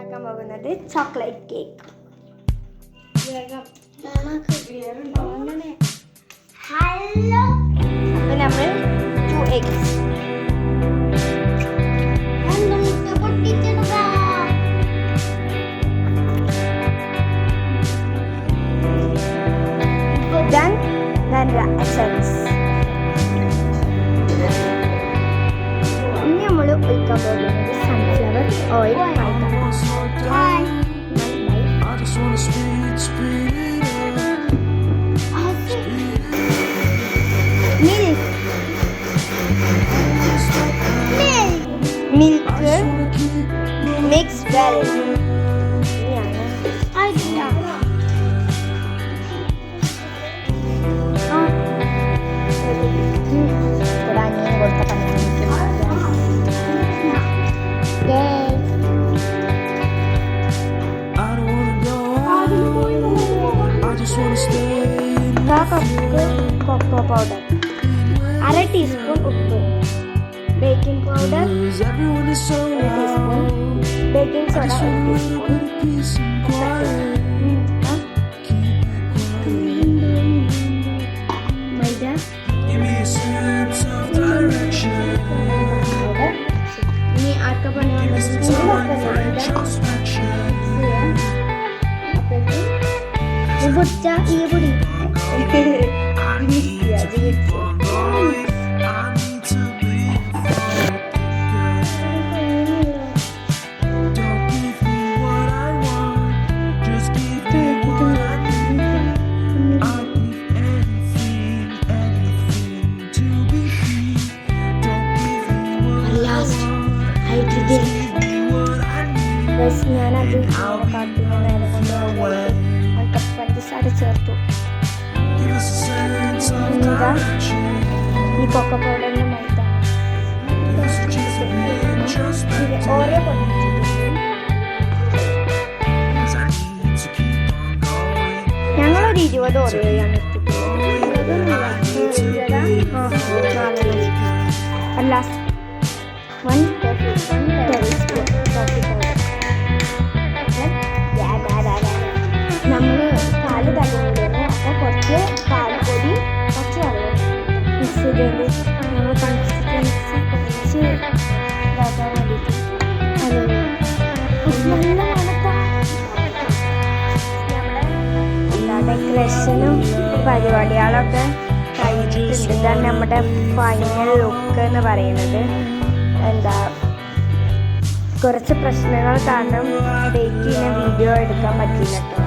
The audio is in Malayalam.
ഉണ്ടാക്കാൻ പോകുന്നത് ചോക്ലേറ്റ് കേക്ക്. അപ്പൊ നമ്മൾ 2 eggs then essence. ഇനി നമ്മൾ ഒഴിക്കാൻ പോകുന്നത് sunflower oil milk mix well. Cocoa powder, 1/2 teaspoon ഉപ്പ്, baking powder 1 teaspoon, baking soda 1 teaspoon, maida, ഇനി ആർക്കപ്പണി പൊടിച്ച ഈ പൊടി ഞാനത് കാട്ടുന്ന നേരം കൊണ്ട് പഞ്ചസാര ചേർത്തു. ഈ കൊക്കോ പൗഡറിന് മൈദ ഓരോ ഞങ്ങളൊരു 20 ഓരോയാണ് ലാസ്റ്റ് 1 ടേബിൾസ്പൂൺ കോഫി പൗഡർ. നമ്മൾ പാല് തലമുടിയാണ്. അപ്പോൾ കുറച്ച് പാൽപ്പൊടി, കുറച്ച് വെള്ളം മിക്സ് ചെയ്തുകൊണ്ട് നമ്മൾ കൺസിസ്റ്റൻസി കുറച്ച് ഇതാക്കാൻ വേണ്ടിയിട്ട് അത് നല്ല മണക്കാം. നമ്മുടെ എന്താ ഡെക്കറേഷനും പരിപാടികളൊക്കെ കഴിഞ്ഞിട്ടുണ്ട്. ഇതാണ് നമ്മുടെ ഫൈനൽ ലുക്ക് എന്ന് പറയുന്നത്. എന്താ കുറച്ച് പ്രശ്നങ്ങൾ കാരണം ബേക്ക് ചെയ്യുന്ന വീഡിയോ എടുക്കാൻ പറ്റില്ല കേട്ടോ.